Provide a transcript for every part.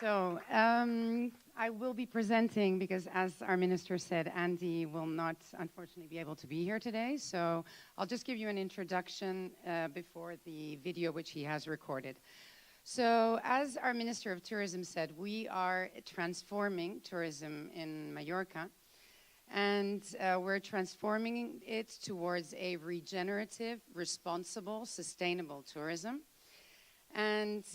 So I will be presenting because, as our minister said, Andy will not, unfortunately, be able to be here today. So I'll just give you an introduction before the video which he has recorded. So as our Minister of Tourism said, we are transforming tourism in Mallorca. And we're transforming it towards a regenerative, responsible, sustainable tourism. And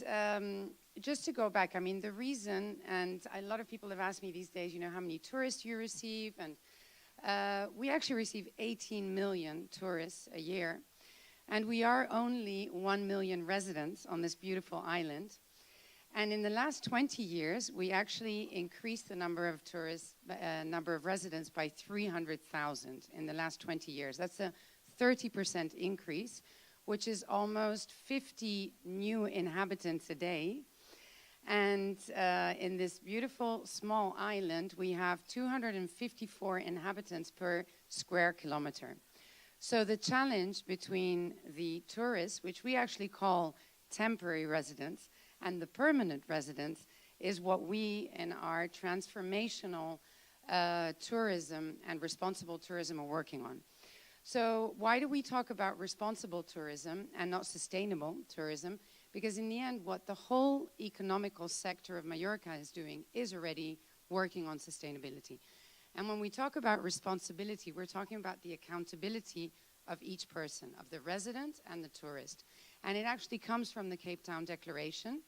just to go back, I mean, the reason, and a lot of people have asked me these days, you know, how many tourists you receive, and we actually receive 18 million tourists a year, and we are only 1 million residents on this beautiful island. And in the last 20 years, we actually increased the number of tourists, number of residents by 300,000 in the last 20 years. That's a 30% increase, which is almost 50 new inhabitants a day. And in this beautiful small island, we have 254 inhabitants per square kilometer. So the challenge between the tourists, which we actually call temporary residents, and the permanent residents is what we in our transformational tourism and responsible tourism are working on. So why do we talk about responsible tourism and not sustainable tourism? Because in the end, what the whole economical sector of Mallorca is doing is already working on sustainability. And when we talk about responsibility, we're talking about the accountability of each person, of the resident and the tourist. And it actually comes from the Cape Town Declaration.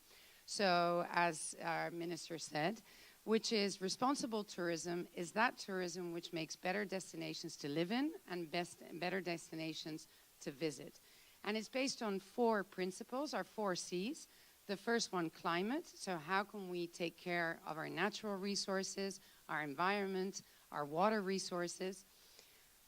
So as our minister said, which is responsible tourism is that tourism which makes better destinations to live in and better destinations to visit. And it's based on 4 principles, our 4 C's. The first one, climate. So how can we take care of our natural resources, our environment, our water resources?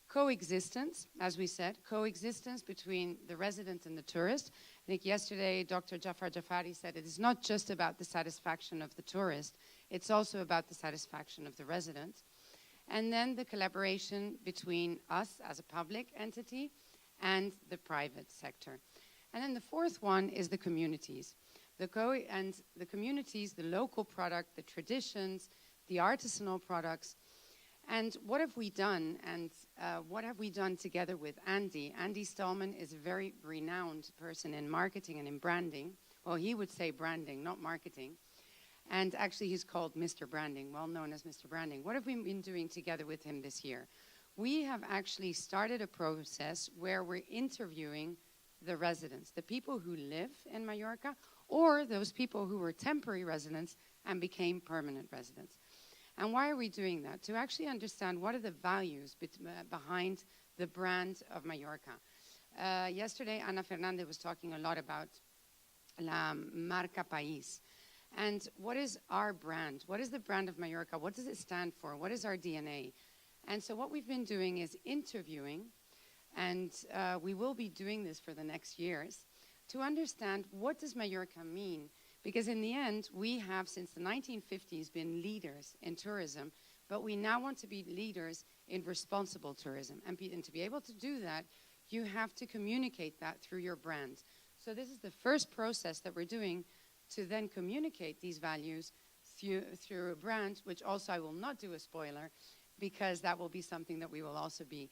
Coexistence, as we said, coexistence between the resident and the tourist. I think yesterday Dr. Jafar Jafari said it is not just about the satisfaction of the tourist, it's also about the satisfaction of the resident. And then the collaboration between us as a public entity and the private sector. And then the 4th one is the communities. The communities, the local product, the traditions, the artisanal products. And what have we done? And what have we done together with Andy? Andy Stallman is a very renowned person in marketing and in branding. Well, he would say branding, not marketing. And actually, he's called Mr. Branding, well known as Mr. Branding. What have we been doing together with him this year? We have actually started a process where we're interviewing the residents, the people who live in Mallorca, or those people who were temporary residents and became permanent residents. And why are we doing that? To actually understand what are the values behind the brand of Mallorca. Yesterday, Ana Fernandez was talking a lot about La Marca País. And what is our brand? What is the brand of Mallorca? What does it stand for? What is our DNA? And so what we've been doing is interviewing, and we will be doing this for the next years, to understand what does Mallorca mean. Because in the end, we have, since the 1950s, been leaders in tourism, but we now want to be leaders in responsible tourism. And to be able to do that, you have to communicate that through your brand. So this is the first process that we're doing to then communicate these values through a brand, which also I will not do a spoiler, because that will be something that we will also be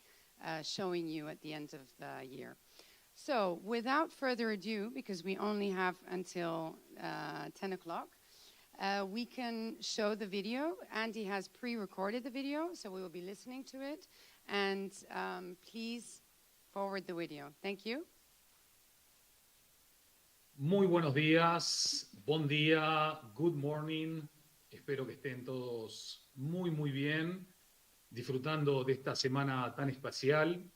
showing you at the end of the year. So without further ado, because we only have until 10 o'clock, we can show the video. Andy has pre-recorded the video, so we will be listening to it. And please forward the video. Thank you. Muy buenos días, bon día, good morning. Espero que estén todos muy, muy bien, disfrutando de esta semana tan especial,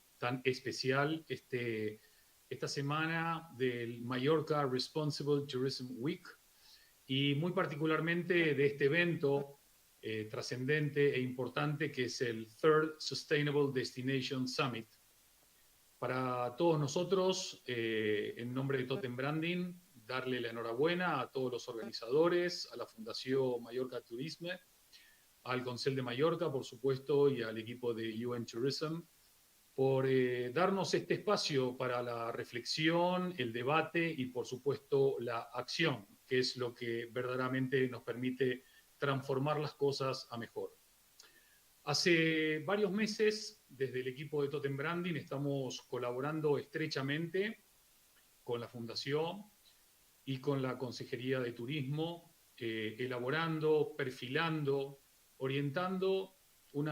esta semana del Mallorca Responsible Tourism Week, y muy particularmente de este evento trascendente e importante que es el Third Sustainable Destination Summit. Para todos nosotros, en nombre de Totem Branding, darle la enhorabuena a todos los organizadores, a la Fundación Mallorca Turisme, al Consell de Mallorca, por supuesto, y al equipo de UN Tourism, por darnos este espacio para la reflexión, el debate y, por supuesto, la acción. que es lo que verdaderamente nos permite transformar las cosas a mejor. Hace varios meses, desde el equipo de Totem Branding, estamos colaborando estrechamente con la Fundación y con la Consejería de Turismo, elaborando, perfilando, orientando un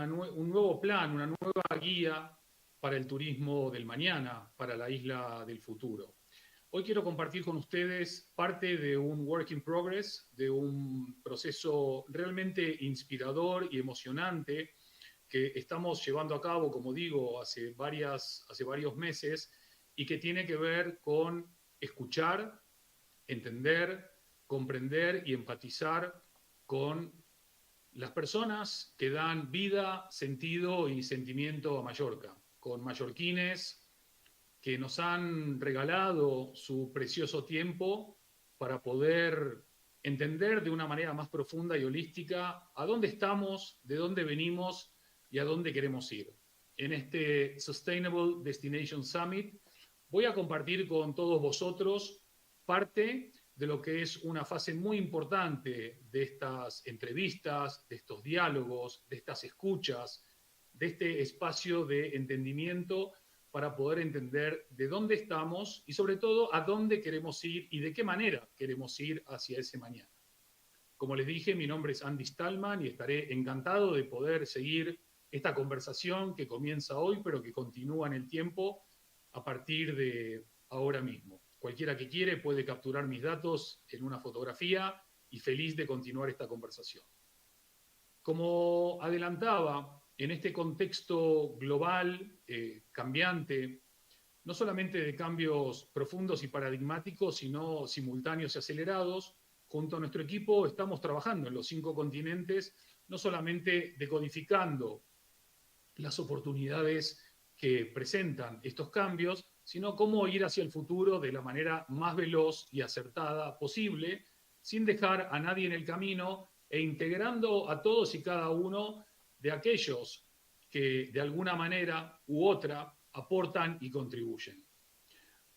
nuevo plan, una nueva guía para el turismo del mañana, para la isla del futuro. Hoy quiero compartir con ustedes parte de un work in progress, de un proceso realmente inspirador y emocionante que estamos llevando a cabo, como digo, hace varios meses, y que tiene que ver con escuchar, entender, comprender y empatizar con las personas que dan vida, sentido y sentimiento a Mallorca, con mallorquines que nos han regalado su precioso tiempo para poder entender de una manera más profunda y holística a dónde estamos, de dónde venimos y a dónde queremos ir. En este Sustainable Destination Summit voy a compartir con todos vosotros parte de lo que es una fase muy importante de estas entrevistas, de estos diálogos, de estas escuchas, de este espacio de entendimiento para poder entender de dónde estamos y sobre todo a dónde queremos ir y de qué manera queremos ir hacia ese mañana. Como les dije, mi nombre es Andy Stallman y estaré encantado de poder seguir esta conversación que comienza hoy, pero que continúa en el tiempo a partir de ahora mismo. Cualquiera que quiere puede capturar mis datos en una fotografía y feliz de continuar esta conversación. Como adelantaba, en este contexto global, cambiante, no solamente de cambios profundos y paradigmáticos, sino simultáneos y acelerados, junto a nuestro equipo estamos trabajando en los 5 continentes, no solamente decodificando las oportunidades que presentan estos cambios, sino cómo ir hacia el futuro de la manera más veloz y acertada posible, sin dejar a nadie en el camino e integrando a todos y cada uno de aquellos que de alguna manera u otra aportan y contribuyen.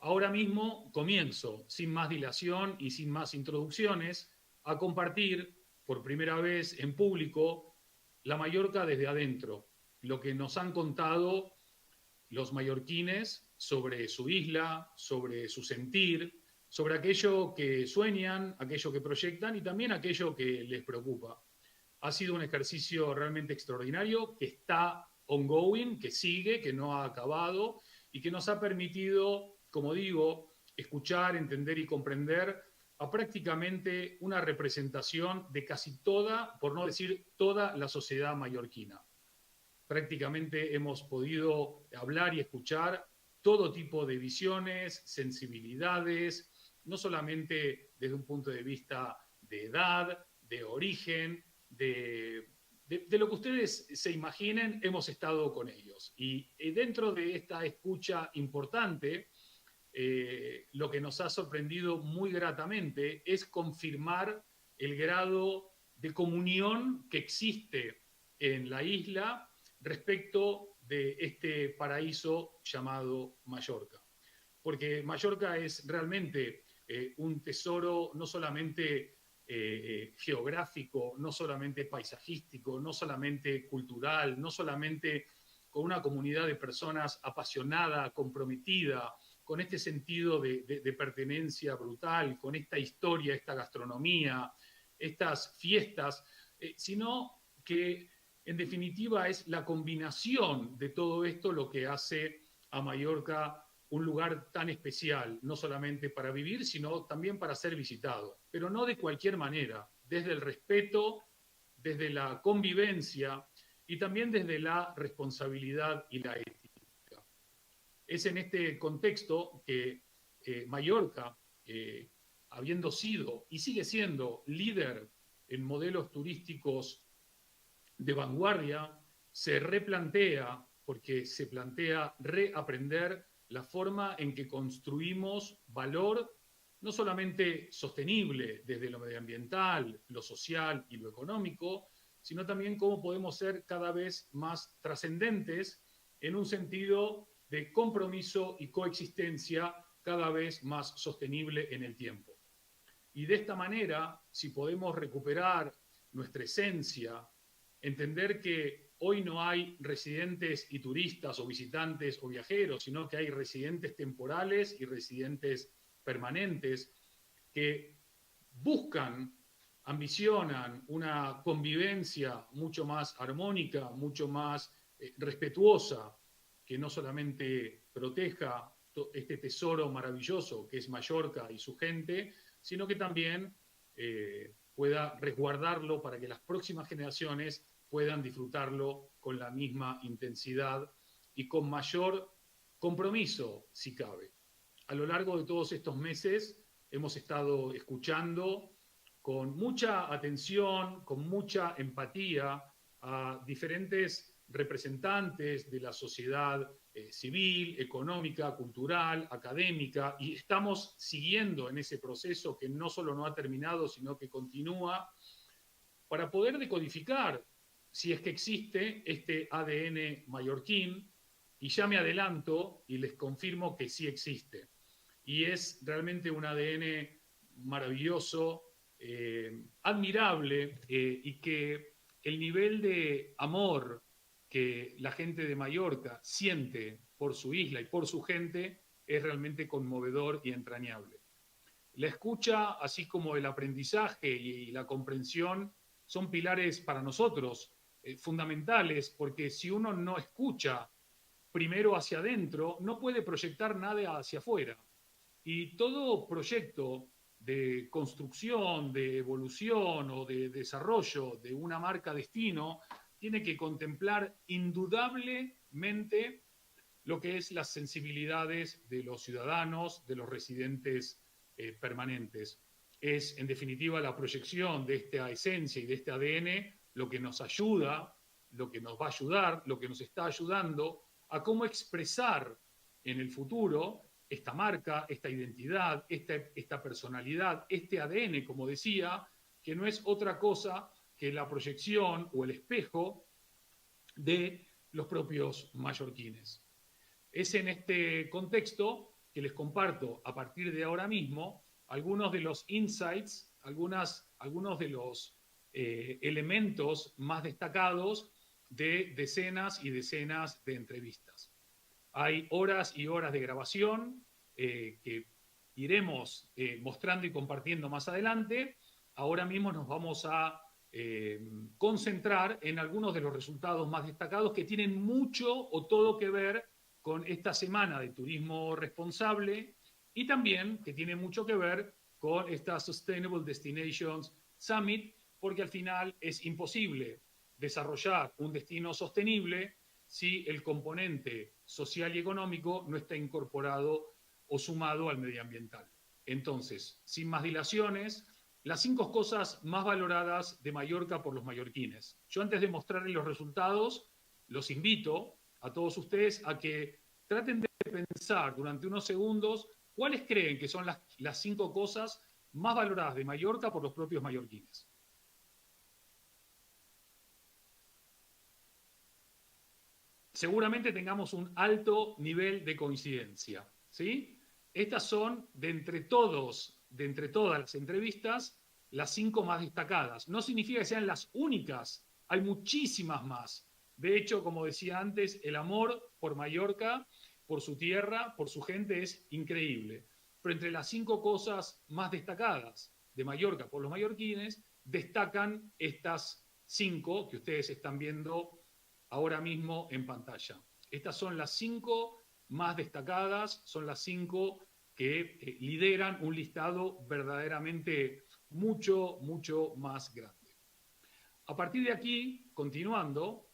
Ahora mismo comienzo, sin más dilación y sin más introducciones, a compartir por primera vez en público la Mallorca desde adentro, lo que nos han contado los mallorquines sobre su isla, sobre su sentir, sobre aquello que sueñan, aquello que proyectan y también aquello que les preocupa. Ha sido un ejercicio realmente extraordinario que está ongoing, que sigue, que no ha acabado y que nos ha permitido, como digo, escuchar, entender y comprender a prácticamente una representación de casi toda, por no decir toda, la sociedad mallorquina. Prácticamente hemos podido hablar y escuchar todo tipo de visiones, sensibilidades, no solamente desde un punto de vista de edad, de origen, de lo que ustedes se imaginen, hemos estado con ellos. Y dentro de esta escucha importante, lo que nos ha sorprendido muy gratamente es confirmar el grado de comunión que existe en la isla respecto de este paraíso llamado Mallorca. Porque Mallorca es realmente un tesoro no solamente geográfico, no solamente paisajístico, no solamente cultural, no solamente con una comunidad de personas apasionada, comprometida, con este sentido de pertenencia brutal, con esta historia, esta gastronomía, estas fiestas, sino que en definitiva es la combinación de todo esto lo que hace a Mallorca un lugar tan especial, no solamente para vivir, sino también para ser visitado, pero no de cualquier manera, desde el respeto, desde la convivencia y también desde la responsabilidad y la ética. Es en este contexto que Mallorca, habiendo sido y sigue siendo líder en modelos turísticos de vanguardia, se replantea, porque se plantea reaprender la forma en que construimos valor, no solamente sostenible desde lo medioambiental, lo social y lo económico, sino también cómo podemos ser cada vez más trascendentes en un sentido de compromiso y coexistencia cada vez más sostenible en el tiempo. Y de esta manera, si podemos recuperar nuestra esencia, entender que hoy no hay residentes y turistas o visitantes o viajeros, sino que hay residentes temporales y residentes permanentes que buscan, ambicionan una convivencia mucho más armónica, mucho más respetuosa, que no solamente proteja este tesoro maravilloso que es Mallorca y su gente, sino que también pueda resguardarlo para que las próximas generaciones puedan disfrutarlo con la misma intensidad y con mayor compromiso, si cabe. A lo largo de todos estos meses hemos estado escuchando con mucha atención, con mucha empatía a diferentes representantes de la sociedad civil, económica, cultural, académica, y estamos siguiendo en ese proceso que no solo no ha terminado, sino que continúa, para poder decodificar si es que existe este ADN mallorquín, y ya me adelanto y les confirmo que sí existe. Y es realmente un ADN maravilloso, admirable, y que el nivel de amor que la gente de Mallorca siente por su isla y por su gente es realmente conmovedor y entrañable. La escucha, así como el aprendizaje y la comprensión, son pilares para nosotros fundamentales, porque si uno no escucha primero hacia adentro, no puede proyectar nada hacia afuera. Y todo proyecto de construcción, de evolución o de desarrollo de una marca destino tiene que contemplar indudablemente lo que es las sensibilidades de los ciudadanos, de los residentes permanentes. Es, en definitiva, la proyección de esta esencia y de este ADN lo que nos ayuda, lo que nos va a ayudar, lo que nos está ayudando a cómo expresar en el futuro esta marca, esta identidad, esta personalidad, este ADN, como decía, que no es otra cosa que la proyección o el espejo de los propios mallorquines. Es en este contexto que les comparto a partir de ahora mismo algunos de los insights, algunos de los elementos más destacados de decenas y decenas de entrevistas. Hay horas y horas de grabación que iremos mostrando y compartiendo más adelante. Ahora mismo nos vamos a concentrar en algunos de los resultados más destacados que tienen mucho o todo que ver con esta semana de turismo responsable y también que tiene mucho que ver con esta Sustainable Destinations Summit, porque al final es imposible desarrollar un destino sostenible si el componente social y económico no está incorporado o sumado al medioambiental. Entonces, sin más dilaciones, las 5 cosas más valoradas de Mallorca por los mallorquines. Yo antes de mostrarles los resultados, los invito a todos ustedes a que traten de pensar durante unos segundos cuáles creen que son las 5 cosas más valoradas de Mallorca por los propios mallorquines. Seguramente tengamos un alto nivel de coincidencia, ¿sí? Estas son, de entre todas las entrevistas, las 5 más destacadas. No significa que sean las únicas, hay muchísimas más. De hecho, como decía antes, el amor por Mallorca, por su tierra, por su gente es increíble. Pero entre las 5 cosas más destacadas de Mallorca por los mallorquines, destacan estas 5 que ustedes están viendo ahora mismo en pantalla. Estas son las 5 más destacadas, son las 5 que lideran un listado verdaderamente mucho, mucho más grande. A partir de aquí, continuando,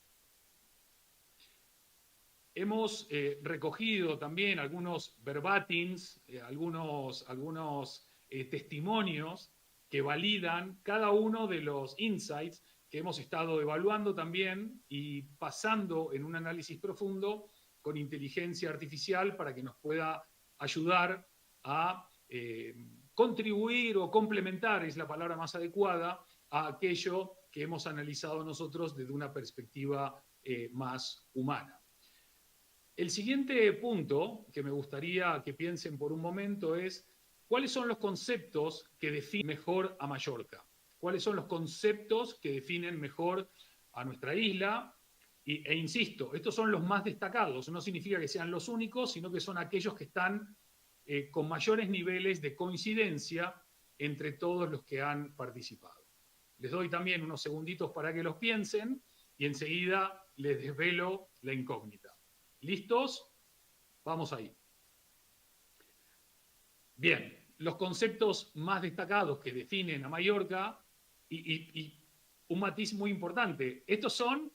hemos recogido también algunos verbatins, algunos testimonios que validan cada uno de los insights que hemos estado evaluando también y pasando en un análisis profundo con inteligencia artificial para que nos pueda ayudar a contribuir o complementar, es la palabra más adecuada, a aquello que hemos analizado nosotros desde una perspectiva más humana. El siguiente punto que me gustaría que piensen por un momento es ¿cuáles son los conceptos que definen mejor a Mallorca? ¿Cuáles son los conceptos que definen mejor a nuestra isla? E insisto, estos son los más destacados, no significa que sean los únicos, sino que son aquellos que están con mayores niveles de coincidencia entre todos los que han participado. Les doy también unos segunditos para que los piensen y enseguida les desvelo la incógnita. ¿Listos? Vamos ahí. Bien, los conceptos más destacados que definen a Mallorca y un matiz muy importante, estos son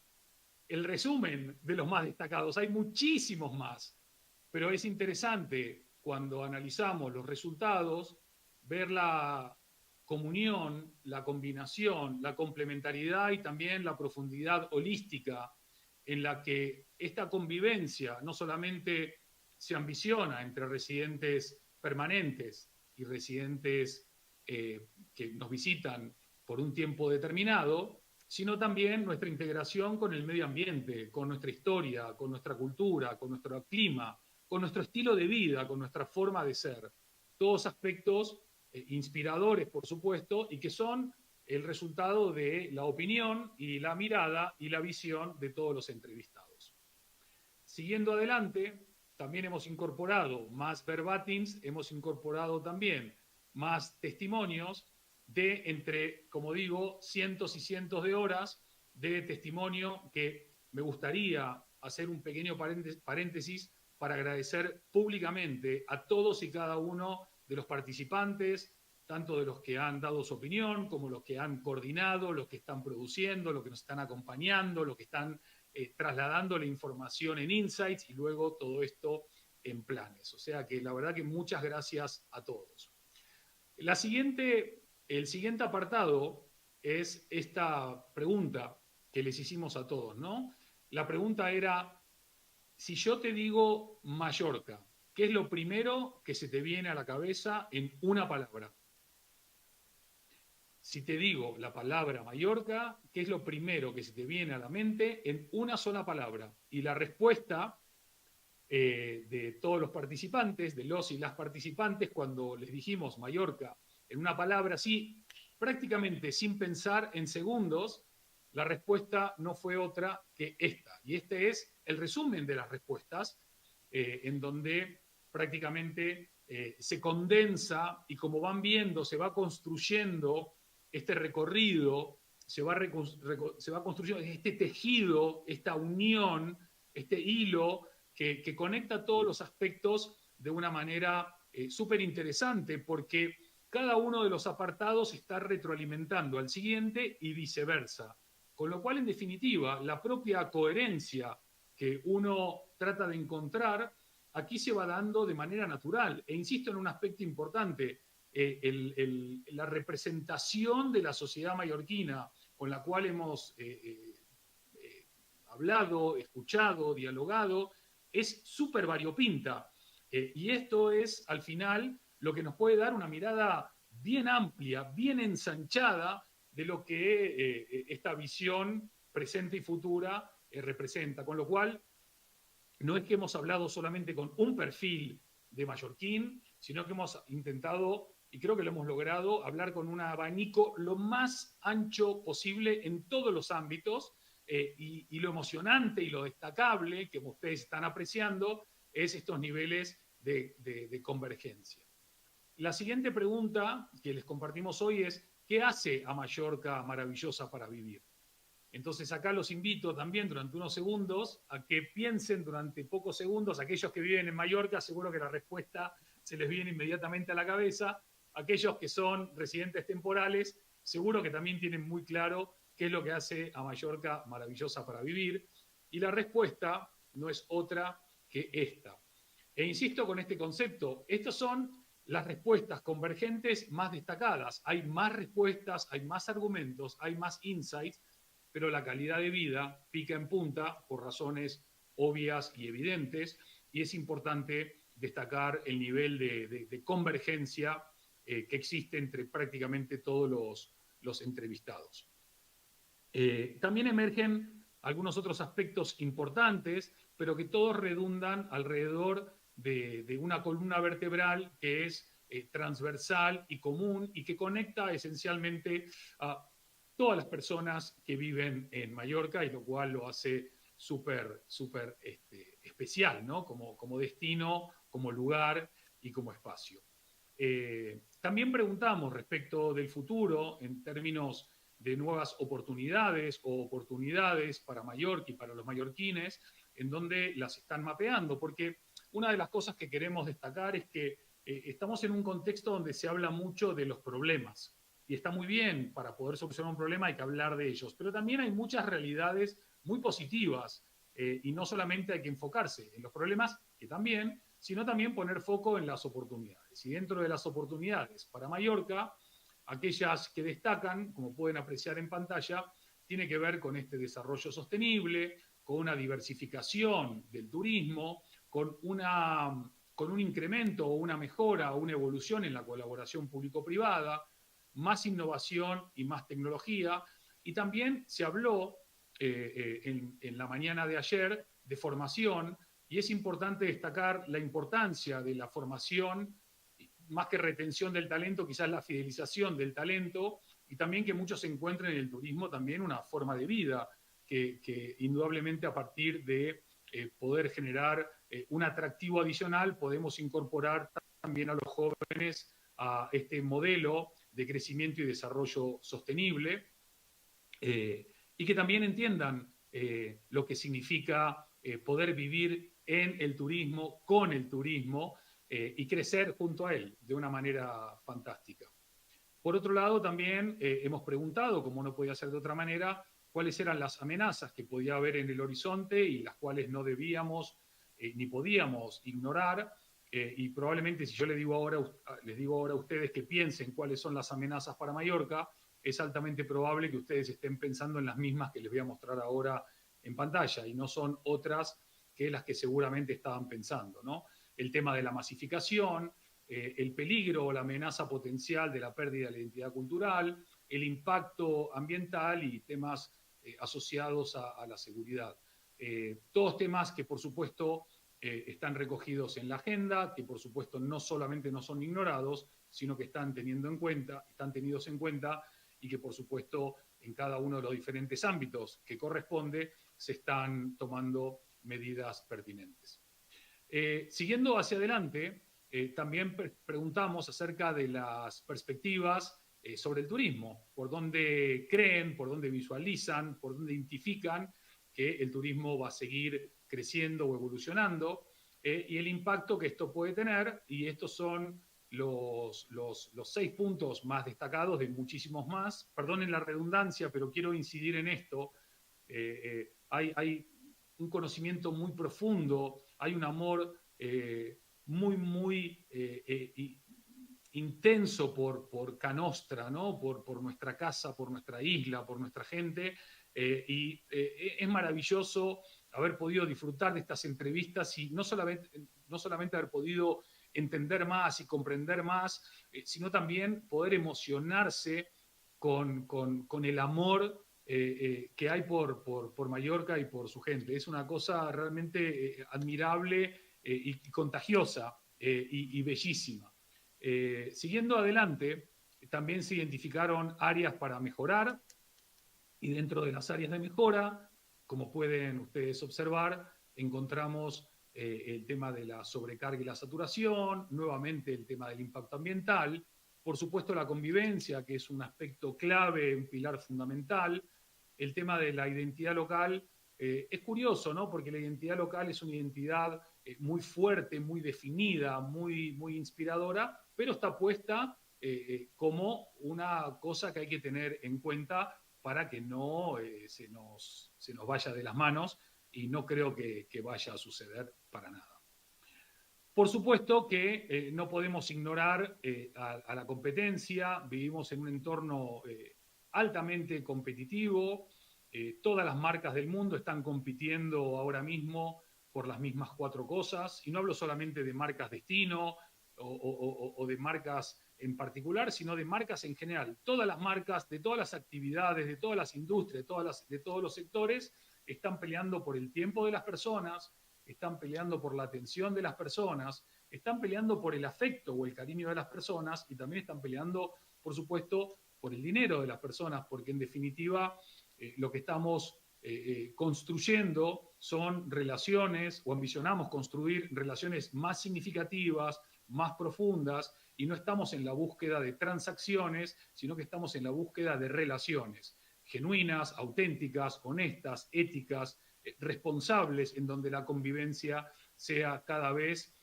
el resumen de los más destacados, hay muchísimos más, pero es interesante cuando analizamos los resultados ver la comunión, la combinación, la complementariedad y también la profundidad holística en la que esta convivencia no solamente se ambiciona entre residentes permanentes y residentes que nos visitan por un tiempo determinado, sino también nuestra integración con el medio ambiente, con nuestra historia, con nuestra cultura, con nuestro clima, con nuestro estilo de vida, con nuestra forma de ser. Todos aspectos inspiradores, por supuesto, y que son el resultado de la opinión y la mirada y la visión de todos los entrevistados. Siguiendo adelante, también hemos incorporado más verbatims, hemos incorporado también más testimonios de entre, como digo, cientos y cientos de horas de testimonio que me gustaría hacer un pequeño paréntesis para agradecer públicamente a todos y cada uno de los participantes, tanto de los que han dado su opinión, como los que han coordinado, los que están produciendo, los que nos están acompañando, los que están trasladando la información en Insights y luego todo esto en planes. O sea que la verdad que muchas gracias a todos. El siguiente apartado es esta pregunta que les hicimos a todos, ¿no? La pregunta era, si yo te digo Mallorca, ¿qué es lo primero que se te viene a la cabeza en una palabra? Si te digo la palabra Mallorca, ¿qué es lo primero que se te viene a la mente en una sola palabra? Y la respuesta de todos los participantes, de los y las participantes, cuando les dijimos Mallorca en una palabra así, prácticamente sin pensar en segundos, la respuesta no fue otra que esta. Y este es el resumen de las respuestas, en donde prácticamente se condensa y como van viendo, se va construyendo este recorrido, se va construyendo este tejido, esta unión, este hilo que conecta todos los aspectos de una manera súper interesante, porque cada uno de los apartados está retroalimentando al siguiente y viceversa. Con lo cual, en definitiva, la propia coherencia que uno trata de encontrar aquí se va dando de manera natural. E insisto en un aspecto importante, la representación de la sociedad mallorquina con la cual hemos hablado, escuchado, dialogado, es súper variopinta. Y esto es, al final, lo que nos puede dar una mirada bien amplia, bien ensanchada de lo que esta visión presente y futura representa. Con lo cual, no es que hemos hablado solamente con un perfil de mallorquín, sino que hemos intentado, y creo que lo hemos logrado, hablar con un abanico lo más ancho posible en todos los ámbitos, y lo emocionante y lo destacable que ustedes están apreciando es estos niveles de convergencia. La siguiente pregunta que les compartimos hoy es, ¿qué hace a Mallorca maravillosa para vivir? Entonces acá los invito también durante unos segundos a que piensen durante pocos segundos, aquellos que viven en Mallorca, seguro que la respuesta se les viene inmediatamente a la cabeza, aquellos que son residentes temporales, seguro que también tienen muy claro qué es lo que hace a Mallorca maravillosa para vivir, y la respuesta no es otra que esta. E insisto con este concepto, estas son las respuestas convergentes más destacadas. Hay más respuestas, hay más argumentos, hay más insights, pero la calidad de vida pica en punta por razones obvias y evidentes, y es importante destacar el nivel de convergencia que existe entre prácticamente todos los entrevistados. También emergen algunos otros aspectos importantes, pero que todos redundan alrededor de una columna vertebral que es transversal y común y que conecta esencialmente a todas las personas que viven en Mallorca, y lo cual lo hace súper especial, ¿no? Como destino, como lugar y como espacio. También preguntamos respecto del futuro en términos de nuevas oportunidades o oportunidades para Mallorca y para los mallorquines, en donde las están mapeando, porque una de las cosas que queremos destacar es que estamos en un contexto donde se habla mucho de los problemas, y está muy bien, para poder solucionar un problema hay que hablar de ellos, pero también hay muchas realidades muy positivas, y no solamente hay que enfocarse en los problemas, que también, sino también poner foco en las oportunidades. Y dentro de las oportunidades para Mallorca, aquellas que destacan, como pueden apreciar en pantalla, tiene que ver con este desarrollo sostenible, con una diversificación del turismo, con un incremento o una mejora o una evolución en la colaboración público-privada, más innovación y más tecnología. Y también se habló en la mañana de ayer de formación, y es importante destacar la importancia de la formación, más que retención del talento, quizás la fidelización del talento, y también que muchos encuentren en el turismo también una forma de vida, que indudablemente a partir de poder generar un atractivo adicional, podemos incorporar también a los jóvenes a este modelo de crecimiento y desarrollo sostenible, y que también entiendan lo que significa poder vivir en el turismo, con el turismo, y crecer junto a él de una manera fantástica. Por otro lado, también hemos preguntado, como no podía ser de otra manera, cuáles eran las amenazas que podía haber en el horizonte y las cuales no debíamos ni podíamos ignorar. Y probablemente si yo les digo ahora a ustedes que piensen cuáles son las amenazas para Mallorca, es altamente probable que ustedes estén pensando en las mismas que les voy a mostrar ahora en pantalla, y no son otras que las que seguramente estaban pensando, ¿no? El tema de la masificación, el peligro o la amenaza potencial de la pérdida de la identidad cultural, el impacto ambiental y temas asociados a la seguridad. Todos temas que, por supuesto, están recogidos en la agenda, que, por supuesto, no solamente no son ignorados, sino que están tenidos en cuenta, y que, por supuesto, en cada uno de los diferentes ámbitos que corresponde, se están tomando medidas pertinentes. Siguiendo hacia adelante, también preguntamos acerca de las perspectivas sobre el turismo, por dónde creen, por dónde visualizan, por dónde identifican que el turismo va a seguir creciendo o evolucionando, y el impacto que esto puede tener, y estos son los 6 puntos más destacados de muchísimos más. Perdonen la redundancia, pero quiero incidir en esto. Hay un conocimiento muy profundo, hay un amor muy intenso por Canostra, ¿no? por nuestra casa, por nuestra isla, por nuestra gente, y es maravilloso haber podido disfrutar de estas entrevistas y no solamente haber podido entender más y comprender más, sino también poder emocionarse con el amor que hay por Mallorca y por su gente. Es una cosa realmente admirable y contagiosa y bellísima. Siguiendo adelante, también se identificaron áreas para mejorar, y dentro de las áreas de mejora, como pueden ustedes observar, encontramos el tema de la sobrecarga y la saturación, nuevamente el tema del impacto ambiental, por supuesto la convivencia, que es un aspecto clave, un pilar fundamental, el tema de la identidad local. Es curioso, ¿no? Porque la identidad local es una identidad muy fuerte, muy definida, muy inspiradora, pero está puesta como una cosa que hay que tener en cuenta para que no se nos vaya de las manos, y no creo que vaya a suceder para nada. Por supuesto que no podemos ignorar a la competencia. Vivimos en un entorno altamente competitivo. Todas las marcas del mundo están compitiendo ahora mismo por las mismas 4 cosas, y no hablo solamente de marcas destino o de marcas en particular, sino de marcas en general. Todas las marcas, de todas las actividades, de todas las industrias, de todos los sectores, están peleando por el tiempo de las personas, están peleando por la atención de las personas, están peleando por el afecto o el cariño de las personas y también están peleando, por supuesto, por el dinero de las personas, porque en definitiva lo que estamos construyendo son relaciones, o ambicionamos construir relaciones más significativas, más profundas, y no estamos en la búsqueda de transacciones, sino que estamos en la búsqueda de relaciones genuinas, auténticas, honestas, éticas, responsables, en donde la convivencia sea cada vez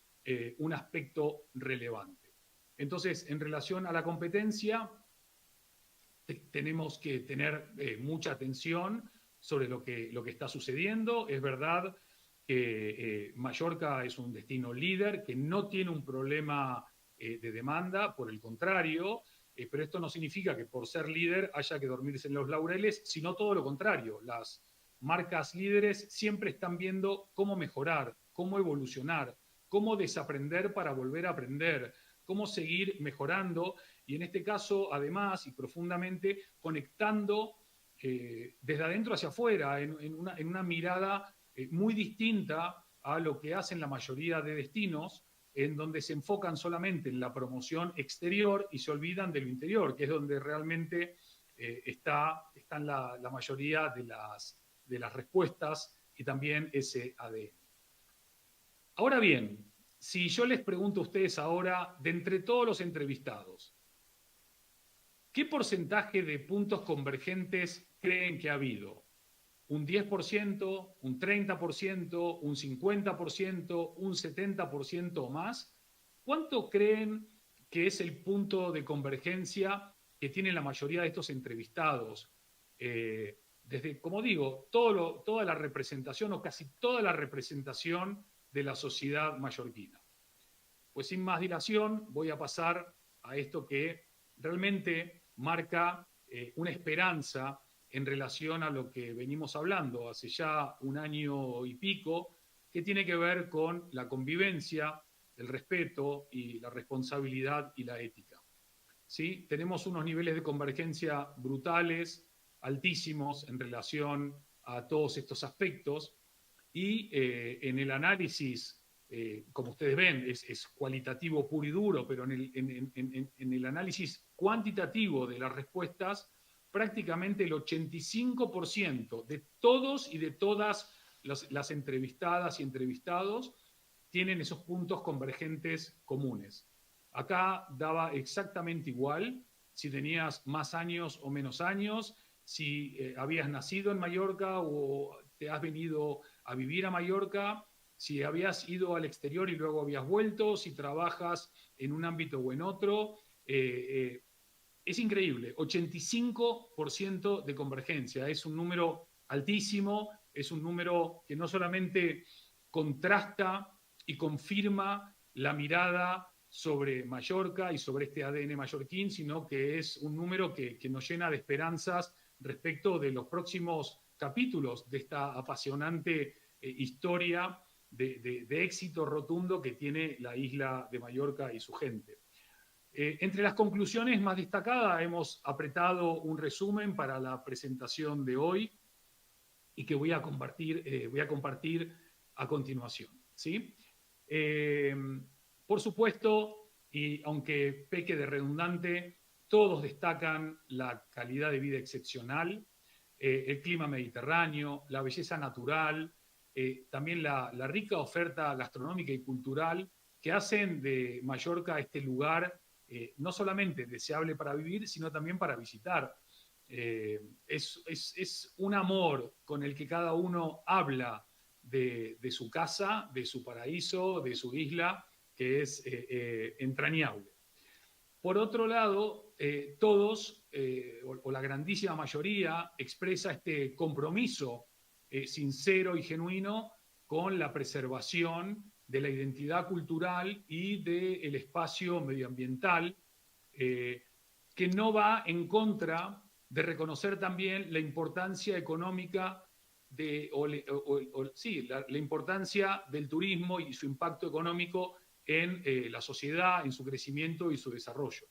un aspecto relevante. Entonces, en relación a la competencia, tenemos que tener mucha atención sobre lo que está sucediendo. Es verdad que Mallorca es un destino líder, que no tiene un problema de demanda, por el contrario, pero esto no significa que por ser líder haya que dormirse en los laureles, sino todo lo contrario. Las marcas líderes siempre están viendo cómo mejorar, cómo evolucionar, cómo desaprender para volver a aprender, cómo seguir mejorando y en este caso, además y profundamente, conectando desde adentro hacia afuera, en una mirada muy distinta a lo que hacen la mayoría de destinos, en donde se enfocan solamente en la promoción exterior y se olvidan de lo interior, que es donde realmente están la mayoría de las respuestas y también ese ADN. Ahora bien, si yo les pregunto a ustedes ahora, de entre todos los entrevistados, ¿qué porcentaje de puntos convergentes creen que ha habido? ¿Un 10%, un 30%, un 50%, un 70% o más? ¿Cuánto creen que es el punto de convergencia que tienen la mayoría de estos entrevistados? Desde, como digo, toda la representación o casi toda la representación de la sociedad mallorquina. Pues sin más dilación voy a pasar a esto que realmente marca una esperanza en relación a lo que venimos hablando hace ya un año y pico, que tiene que ver con la convivencia, el respeto y la responsabilidad y la ética. ¿Sí? Tenemos unos niveles de convergencia brutales, altísimos en relación a todos estos aspectos y en el análisis como ustedes ven, es cualitativo puro y duro, pero en el análisis cuantitativo de las respuestas, prácticamente el 85% de todos y de todas las entrevistadas y entrevistados tienen esos puntos convergentes comunes. Acá daba exactamente igual si tenías más años o menos años, si habías nacido en Mallorca o te has venido a vivir a Mallorca, si habías ido al exterior y luego habías vuelto, si trabajas en un ámbito o en otro. Es increíble, 85% de convergencia. Es un número altísimo, es un número que no solamente contrasta y confirma la mirada sobre Mallorca y sobre este ADN mallorquín, sino que es un número que nos llena de esperanzas respecto de los próximos capítulos de esta apasionante historia de éxito rotundo que tiene la isla de Mallorca y su gente. Entre las conclusiones más destacadas hemos apretado un resumen para la presentación de hoy y que voy a compartir a continuación. ¿Sí? Por supuesto, y aunque peque de redundante, todos destacan la calidad de vida excepcional, el clima mediterráneo, la belleza natural, también la rica oferta gastronómica y cultural que hacen de Mallorca este lugar no solamente deseable para vivir, sino también para visitar. Es un amor con el que cada uno habla de su casa, de su paraíso, de su isla, que es entrañable. Por otro lado, todos, o la grandísima mayoría, expresa este compromiso sincero y genuino con la preservación de la identidad cultural y del espacio medioambiental, que no va en contra de reconocer también la importancia económica la importancia del turismo y su impacto económico en la sociedad, en su crecimiento y su desarrollo.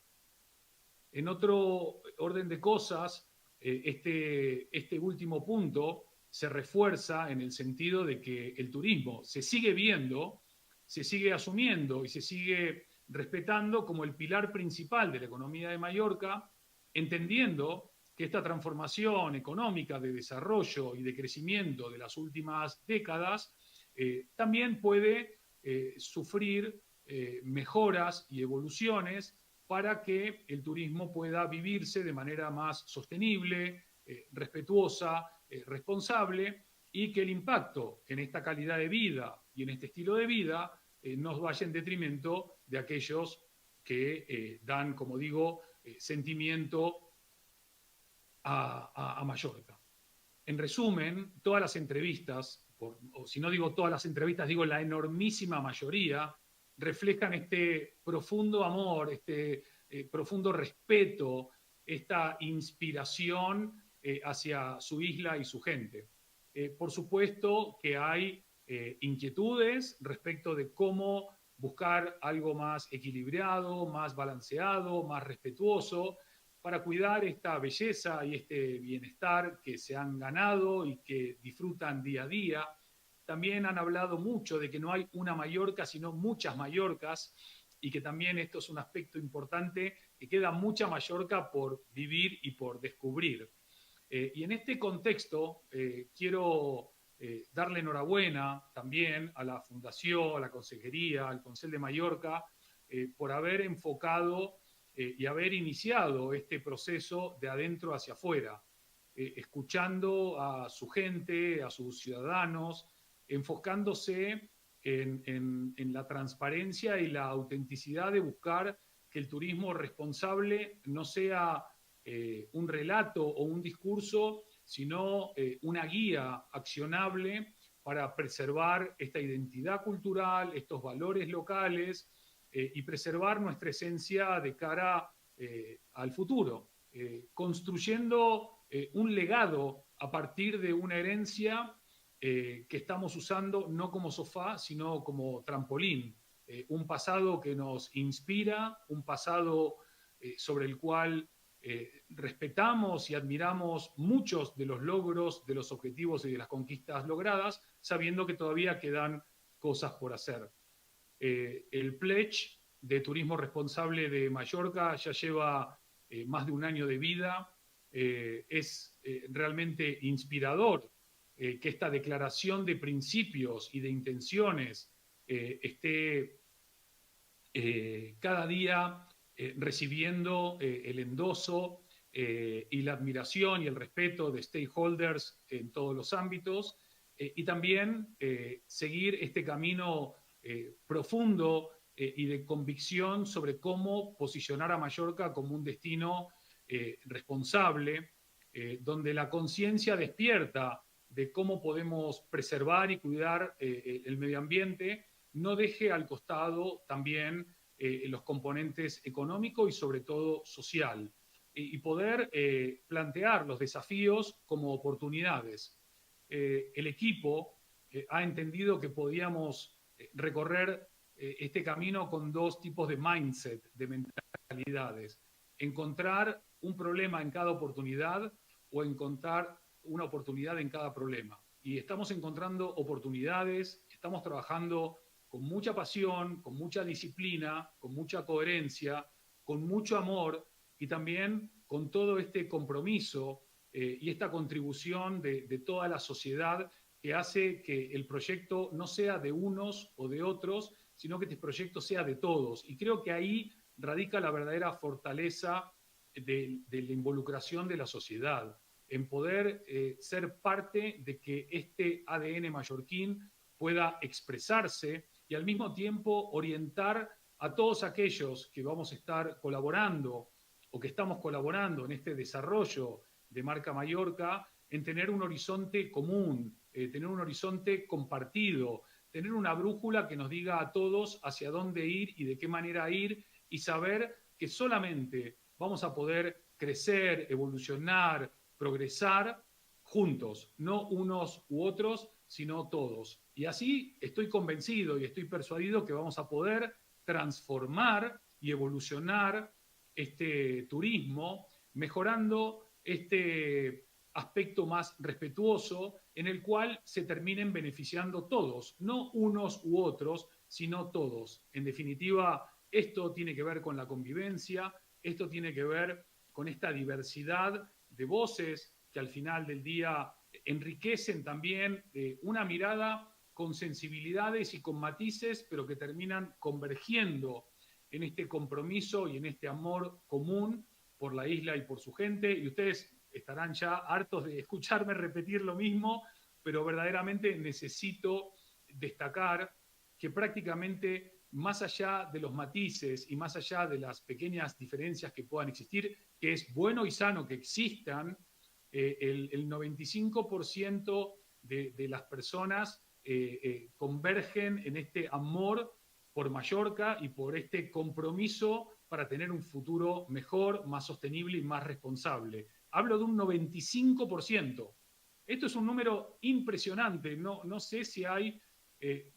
En otro orden de cosas, este último punto se refuerza en el sentido de que el turismo se sigue viendo se sigue asumiendo y se sigue respetando como el pilar principal de la economía de Mallorca, entendiendo que esta transformación económica de desarrollo y de crecimiento de las últimas décadas también puede sufrir mejoras y evoluciones para que el turismo pueda vivirse de manera más sostenible, respetuosa, responsable, y que el impacto en esta calidad de vida y en este estilo de vida no vaya en detrimento de aquellos que dan, como digo, sentimiento a Mallorca. En resumen, todas las entrevistas, o si no digo todas las entrevistas, digo la enormísima mayoría, reflejan este profundo amor, este profundo respeto, esta inspiración hacia su isla y su gente. Por supuesto que hay inquietudes respecto de cómo buscar algo más equilibrado, más balanceado, más respetuoso, para cuidar esta belleza y este bienestar que se han ganado y que disfrutan día a día. También han hablado mucho de que no hay una Mallorca, sino muchas Mallorcas, y que también esto es un aspecto importante, que queda mucha Mallorca por vivir y por descubrir. Y en este contexto quiero darle enhorabuena también a la Fundación, a la Consejería, al Consell de Mallorca, por haber enfocado y haber iniciado este proceso de adentro hacia afuera, escuchando a su gente, a sus ciudadanos, enfocándose en la transparencia y la autenticidad de buscar que el turismo responsable no sea un relato o un discurso, sino una guía accionable para preservar esta identidad cultural, estos valores locales y preservar nuestra esencia de cara al futuro, construyendo un legado a partir de una herencia que estamos usando no como sofá, sino como trampolín. Un pasado que nos inspira, un pasado sobre el cual respetamos y admiramos muchos de los logros, de los objetivos y de las conquistas logradas, sabiendo que todavía quedan cosas por hacer. El pledge de turismo responsable de Mallorca ya lleva más de un año de vida. Es realmente inspirador que esta declaración de principios y de intenciones esté cada día recibiendo el endoso y la admiración y el respeto de stakeholders en todos los ámbitos, y también seguir este camino profundo y de convicción sobre cómo posicionar a Mallorca como un destino responsable, donde la conciencia despierta de cómo podemos preservar y cuidar el medio ambiente, no deje al costado también los componentes económico y sobre todo social, y poder plantear los desafíos como oportunidades. El equipo ha entendido que podíamos recorrer este camino con dos tipos de mindset, de mentalidades. Encontrar un problema en cada oportunidad o encontrar una oportunidad en cada problema. Y estamos encontrando oportunidades, estamos trabajando con mucha pasión, con mucha disciplina, con mucha coherencia, con mucho amor y también con todo este compromiso y esta contribución de toda la sociedad que hace que el proyecto no sea de unos o de otros, sino que este proyecto sea de todos. Y creo que ahí radica la verdadera fortaleza de la involucración de la sociedad, en poder ser parte de que este ADN mallorquín pueda expresarse y al mismo tiempo orientar a todos aquellos que vamos a estar colaborando o que estamos colaborando en este desarrollo de Marca Mallorca, en tener un horizonte común, tener un horizonte compartido, tener una brújula que nos diga a todos hacia dónde ir y de qué manera ir, y saber que solamente vamos a poder crecer, evolucionar, progresar juntos, no unos u otros, sino todos. Y así estoy convencido y estoy persuadido que vamos a poder transformar y evolucionar este turismo, mejorando este aspecto más respetuoso en el cual se terminen beneficiando todos, no unos u otros, sino todos. En definitiva, esto tiene que ver con la convivencia, esto tiene que ver con esta diversidad de voces que al final del día enriquecen también una mirada con sensibilidades y con matices, pero que terminan convergiendo en este compromiso y en este amor común por la isla y por su gente. Y ustedes estarán ya hartos de escucharme repetir lo mismo, pero verdaderamente necesito destacar que prácticamente más allá de los matices y más allá de las pequeñas diferencias que puedan existir, que es bueno y sano que existan, el 95% de las personas convergen en este amor por Mallorca y por este compromiso para tener un futuro mejor, más sostenible y más responsable. Hablo de un 95%. Esto es un número impresionante. No sé si hay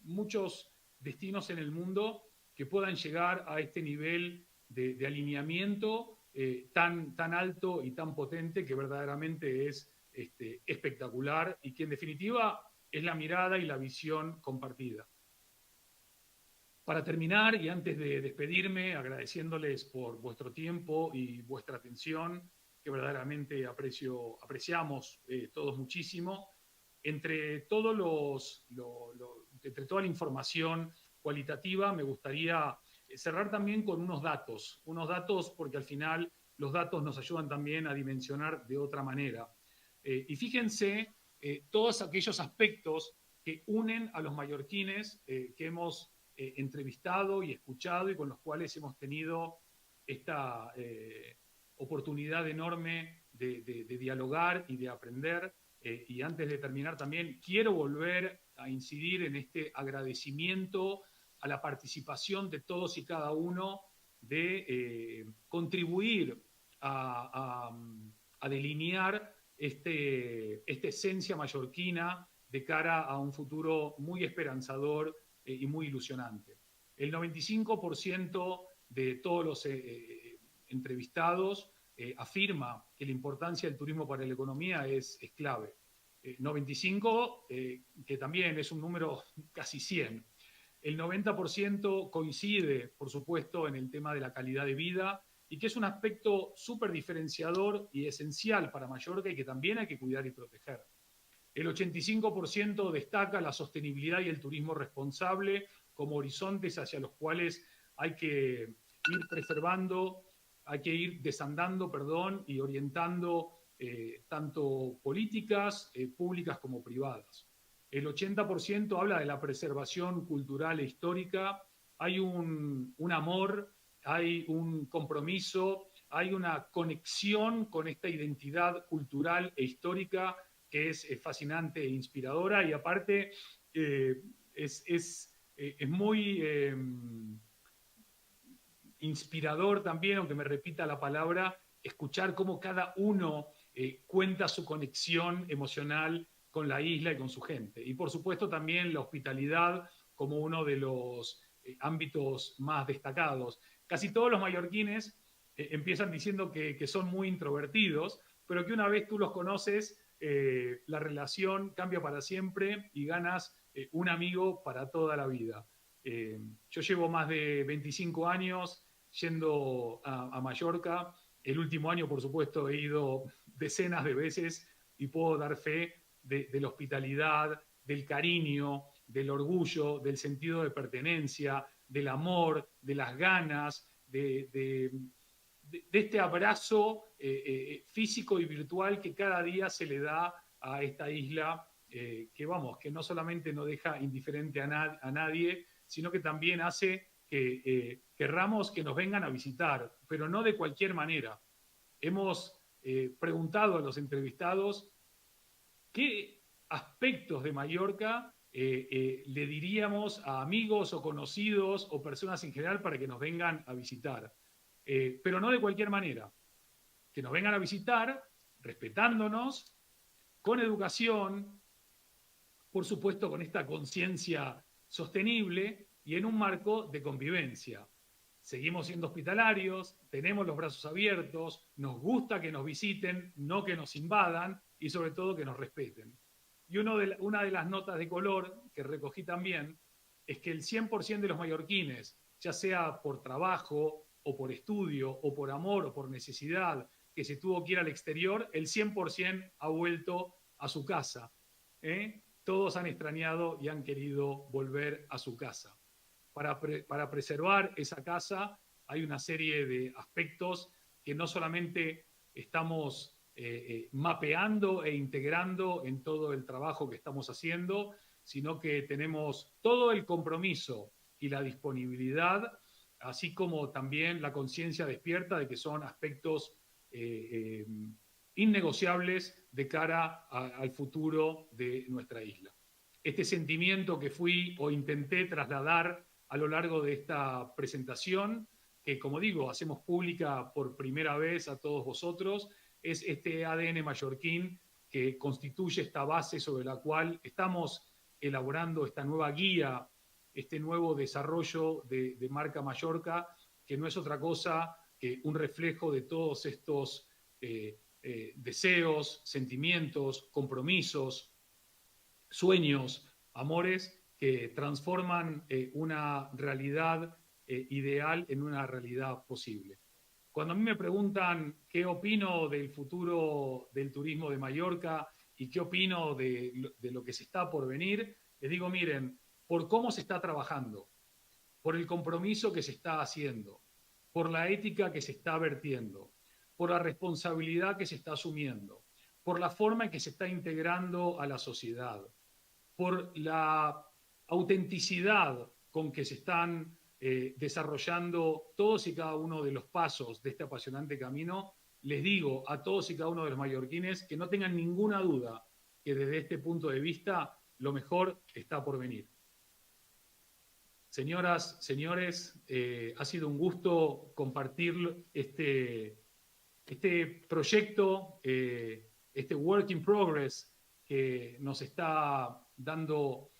muchos destinos en el mundo que puedan llegar a este nivel de alineamiento tan alto y tan potente, que verdaderamente es espectacular y que en definitiva es la mirada y la visión compartida. Para terminar, y antes de despedirme, agradeciéndoles por vuestro tiempo y vuestra atención, que verdaderamente apreciamos todos muchísimo, entre toda la información cualitativa, me gustaría cerrar también con unos datos porque al final los datos nos ayudan también a dimensionar de otra manera. Y fíjense todos aquellos aspectos que unen a los mallorquines que hemos entrevistado y escuchado y con los cuales hemos tenido esta oportunidad enorme de dialogar y de aprender. Y antes de terminar también quiero volver a incidir en este agradecimiento a la participación de todos y cada uno de contribuir a delinear esta esencia mallorquina de cara a un futuro muy esperanzador y muy ilusionante. El 95% de todos los entrevistados afirma que la importancia del turismo para la economía es clave. 95, que también es un número casi 100. El 90% coincide, por supuesto, en el tema de la calidad de vida y que es un aspecto súper diferenciador y esencial para Mallorca y que también hay que cuidar y proteger. El 85% destaca la sostenibilidad y el turismo responsable como horizontes hacia los cuales hay que ir preservando, hay que ir desandando, y orientando tanto políticas públicas como privadas. El 80% habla de la preservación cultural e histórica. Hay un amor, hay un compromiso, hay una conexión con esta identidad cultural e histórica que es fascinante e inspiradora, y aparte es muy inspirador también, aunque me repita la palabra, escuchar cómo cada uno cuenta su conexión emocional con la isla y con su gente. Y por supuesto también la hospitalidad como uno de los ámbitos más destacados. Casi todos los mallorquines empiezan diciendo que son muy introvertidos, pero que una vez tú los conoces, la relación cambia para siempre y ganas un amigo para toda la vida. Yo llevo más de 25 años yendo a Mallorca. El último año, por supuesto, he ido decenas de veces y puedo dar fe de la hospitalidad, del cariño, del orgullo, del sentido de pertenencia, del amor, de las ganas, de este abrazo físico y virtual que cada día se le da a esta isla, que no solamente no deja indiferente a nadie, sino que también hace que querramos que nos vengan a visitar, pero no de cualquier manera. Hemos preguntado a los entrevistados qué aspectos de Mallorca le diríamos a amigos o conocidos o personas en general para que nos vengan a visitar. Pero no de cualquier manera. Que nos vengan a visitar respetándonos, con educación, por supuesto con esta conciencia sostenible y en un marco de convivencia. Seguimos siendo hospitalarios, tenemos los brazos abiertos, nos gusta que nos visiten, no que nos invadan, y sobre todo que nos respeten. Y una de las notas de color que recogí también es que el 100% de los mallorquines, ya sea por trabajo o por estudio o por amor o por necesidad, que se tuvo que ir al exterior, el 100% ha vuelto a su casa. Todos han extrañado y han querido volver a su casa. Para preservar esa casa hay una serie de aspectos que no solamente estamos mapeando e integrando en todo el trabajo que estamos haciendo, sino que tenemos todo el compromiso y la disponibilidad, así como también la conciencia despierta de que son aspectos innegociables de cara al futuro de nuestra isla. Este sentimiento que fui o intenté trasladar a lo largo de esta presentación, que como digo, hacemos pública por primera vez a todos vosotros, es este ADN mallorquín que constituye esta base sobre la cual estamos elaborando esta nueva guía, este nuevo desarrollo de Marca Mallorca, que no es otra cosa que un reflejo de todos estos deseos, sentimientos, compromisos, sueños, amores que transforman una realidad ideal en una realidad posible. Cuando a mí me preguntan qué opino del futuro del turismo de Mallorca y qué opino de lo que se está por venir, les digo, miren, por cómo se está trabajando, por el compromiso que se está haciendo, por la ética que se está vertiendo, por la responsabilidad que se está asumiendo, por la forma en que se está integrando a la sociedad, por la autenticidad con que se están desarrollando todos y cada uno de los pasos de este apasionante camino, les digo a todos y cada uno de los mallorquines que no tengan ninguna duda que desde este punto de vista lo mejor está por venir. Señoras, señores, ha sido un gusto compartir este proyecto, este work in progress que nos está dando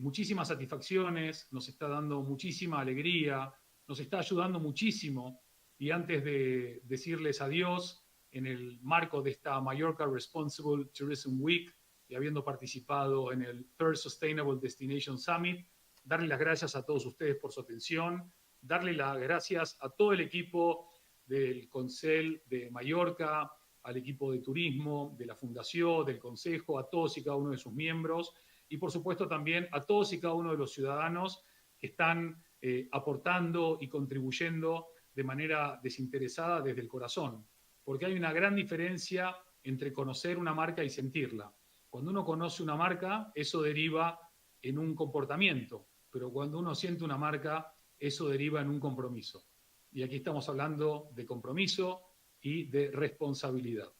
muchísimas satisfacciones, nos está dando muchísima alegría, nos está ayudando muchísimo. Y antes de decirles adiós, en el marco de esta Mallorca Responsible Tourism Week y habiendo participado en el Third Sustainable Destination Summit, darle las gracias a todos ustedes por su atención, darle las gracias a todo el equipo del Consell de Mallorca, al equipo de turismo, de la Fundación, del Consejo, a todos y cada uno de sus miembros y por supuesto también a todos y cada uno de los ciudadanos que están aportando y contribuyendo de manera desinteresada desde el corazón. Porque hay una gran diferencia entre conocer una marca y sentirla. Cuando uno conoce una marca, eso deriva en un comportamiento, pero cuando uno siente una marca, eso deriva en un compromiso. Y aquí estamos hablando de compromiso y de responsabilidad.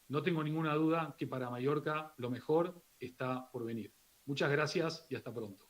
No tengo ninguna duda que para Mallorca lo mejor está por venir. Muchas gracias y hasta pronto.